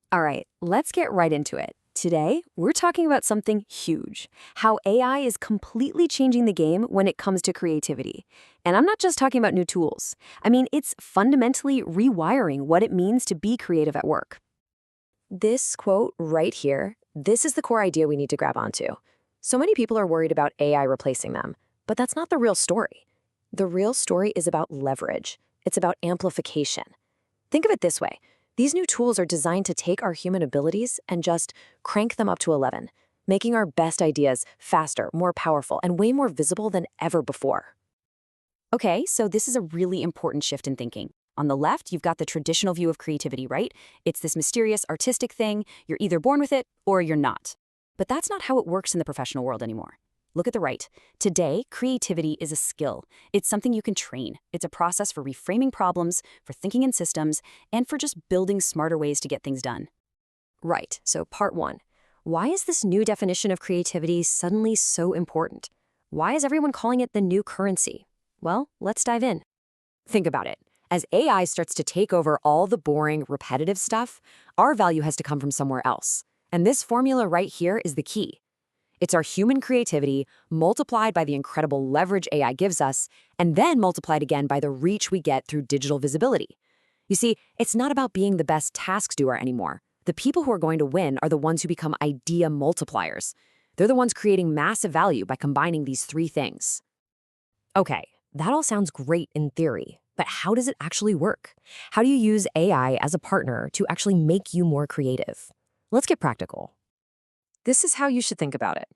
All right, let's get right into it. Today, we're talking about something huge, how AI is completely changing the game when it comes to creativity. And I'm not just talking about new tools. I mean, it's fundamentally rewiring what it means to be creative at work. This quote right here, this is the core idea we need to grab onto. So many people are worried about AI replacing them, but that's not the real story. The real story is about leverage. It's about amplification. Think of it this way. These new tools are designed to take our human abilities and just crank them up to 11, making our best ideas faster, more powerful, and way more visible than ever before. Okay, so this is a really important shift in thinking. On the left, you've got the traditional view of creativity, right? It's this mysterious, artistic thing. You're either born with it or you're not. But that's not how it works in the professional world anymore. Look at the right. Today, creativity is a skill. It's something you can train. It's a process for reframing problems, for thinking in systems, and for just building smarter ways to get things done. Right, so part one. Why is this new definition of creativity suddenly so important? Why is everyone calling it the new currency? Well, let's dive in. Think about it. As AI starts to take over all the boring, repetitive stuff, our value has to come from somewhere else. And this formula right here is the key. It's our human creativity multiplied by the incredible leverage AI gives us, and then multiplied again by the reach we get through digital visibility. You see, it's not about being the best task doer anymore. The people who are going to win are the ones who become idea multipliers. They're the ones creating massive value by combining these three things. Okay, that all sounds great in theory, but how does it actually work? How do you use AI as a partner to actually make you more creative? Let's get practical. This is how you should think about it.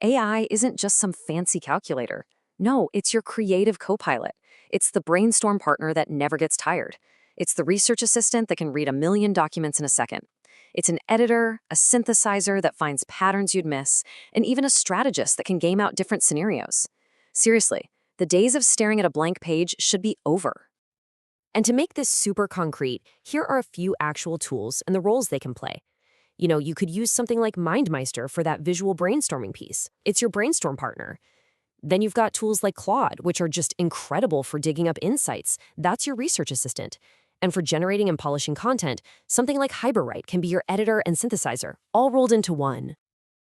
AI isn't just some fancy calculator. No, it's your creative co-pilot. It's the brainstorm partner that never gets tired. It's the research assistant that can read a million documents in a second. It's an editor, a synthesizer that finds patterns you'd miss, and even a strategist that can game out different scenarios. Seriously, the days of staring at a blank page should be over. And to make this super concrete, here are a few actual tools and the roles they can play. You could use something like MindMeister for that visual brainstorming piece. It's your brainstorm partner. Then you've got tools like Claude, which are just incredible for digging up insights. That's your research assistant. And for generating and polishing content, something like Hyperwrite can be your editor and synthesizer, all rolled into one.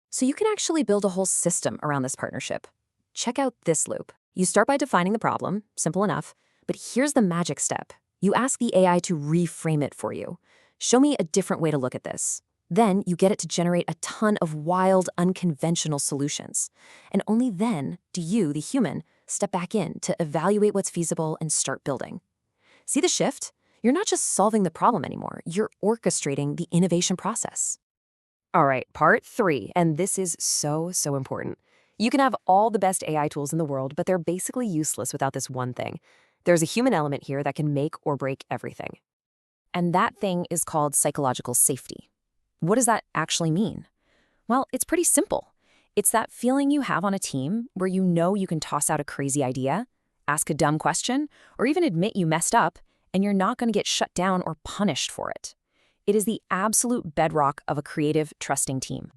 So you can actually build a whole system around this partnership. Check out this loop. You start by defining the problem, simple enough, but here's the magic step. You ask the AI to reframe it for you. Show me a different way to look at this. Then you get it to generate a ton of wild, unconventional solutions. And only then do you, the human, step back in to evaluate what's feasible and start building. See the shift? You're not just solving the problem anymore, you're orchestrating the innovation process. All right, part three, and this is so important. You can have all the best AI tools in the world, but they're basically useless without this one thing. There's a human element here that can make or break everything. And that thing is called psychological safety. What does that actually mean? Well, it's pretty simple. It's that feeling you have on a team where you know you can toss out a crazy idea, ask a dumb question, or even admit you messed up, and you're not going to get shut down or punished for it. It is the absolute bedrock of a creative, trusting team.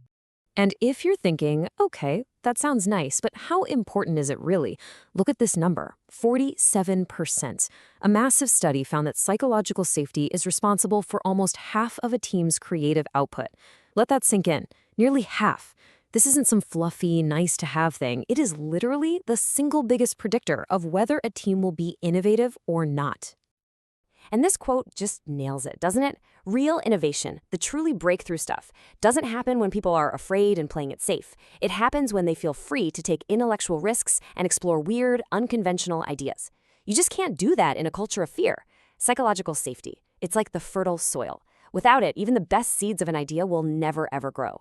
And if you're thinking, okay, that sounds nice, but how important is it really? Look at this number, 47%. A massive study found that psychological safety is responsible for almost half of a team's creative output. Let that sink in. Nearly half. This isn't some fluffy, nice-to-have thing. It is literally the single biggest predictor of whether a team will be innovative or not. And this quote just nails it, doesn't it? Real innovation, the truly breakthrough stuff, doesn't happen when people are afraid and playing it safe. It happens when they feel free to take intellectual risks and explore weird, unconventional ideas. You just can't do that in a culture of fear. Psychological safety, it's like the fertile soil. Without it, even the best seeds of an idea will never, ever grow.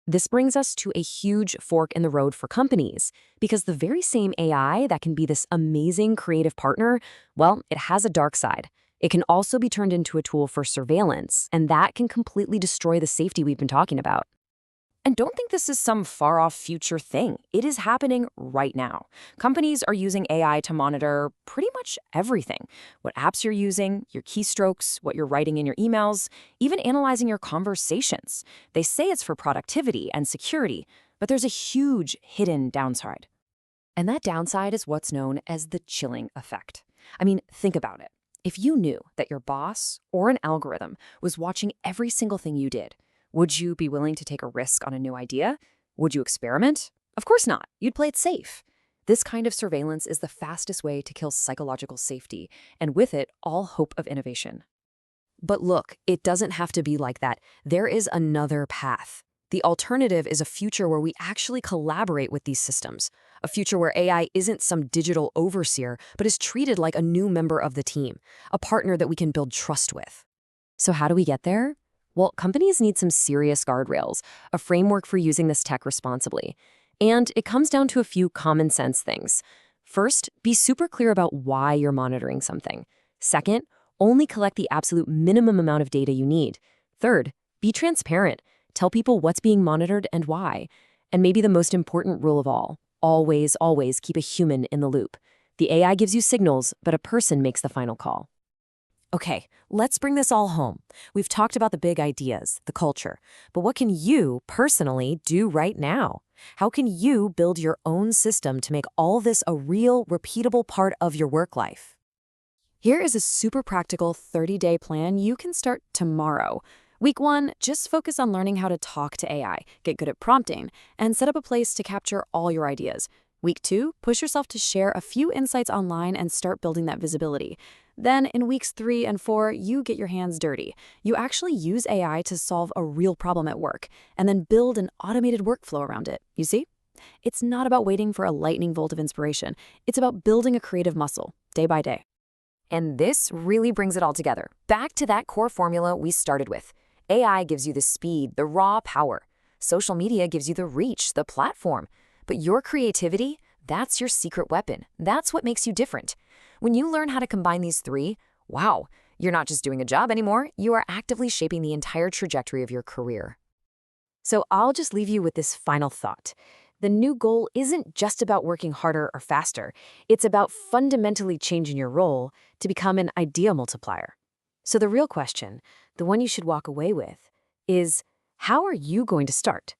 This brings us to a huge fork in the road for companies, because the very same AI that can be this amazing creative partner, well, it has a dark side. It can also be turned into a tool for surveillance, and that can completely destroy the safety we've been talking about. And don't think this is some far-off future thing. It is happening right now. Companies are using AI to monitor pretty much everything. What apps you're using, your keystrokes, what you're writing in your emails, even analyzing your conversations. They say it's for productivity and security, but there's a huge hidden downside. And that downside is what's known as the chilling effect. I mean, think about it. If you knew that your boss or an algorithm was watching every single thing you did, would you be willing to take a risk on a new idea? Would you experiment? Of course not. You'd play it safe. This kind of surveillance is the fastest way to kill psychological safety, and with it, all hope of innovation. But look, it doesn't have to be like that. There is another path. The alternative is a future where we actually collaborate with these systems, a future where AI isn't some digital overseer, but is treated like a new member of the team, a partner that we can build trust with. So how do we get there? Well, companies need some serious guardrails, a framework for using this tech responsibly. And it comes down to a few common sense things. First, be super clear about why you're monitoring something. Second, only collect the absolute minimum amount of data you need. Third, be transparent. Tell people what's being monitored and why. And maybe the most important rule of all, always keep a human in the loop. The AI gives you signals, but a person makes the final call. Okay, let's bring this all home. We've talked about the big ideas, the culture, but what can you personally do right now? How can you build your own system to make all this a real, repeatable part of your work life? Here is a super practical 30-day plan you can start tomorrow. Week 1, just focus on learning how to talk to AI, get good at prompting, and set up a place to capture all your ideas. Week 2, push yourself to share a few insights online and start building that visibility. Then in weeks 3 and 4, you get your hands dirty. You actually use AI to solve a real problem at work, and then build an automated workflow around it. You see? It's not about waiting for a lightning bolt of inspiration. It's about building a creative muscle, day by day. And this really brings it all together. Back to that core formula we started with. AI gives you the speed, the raw power. Social media gives you the reach, the platform. But your creativity, that's your secret weapon. That's what makes you different. When you learn how to combine these three, wow, you're not just doing a job anymore, you are actively shaping the entire trajectory of your career. So I'll just leave you with this final thought. The new goal isn't just about working harder or faster. It's about fundamentally changing your role to become an idea multiplier. So the real question, the one you should walk away with, is how are you going to start?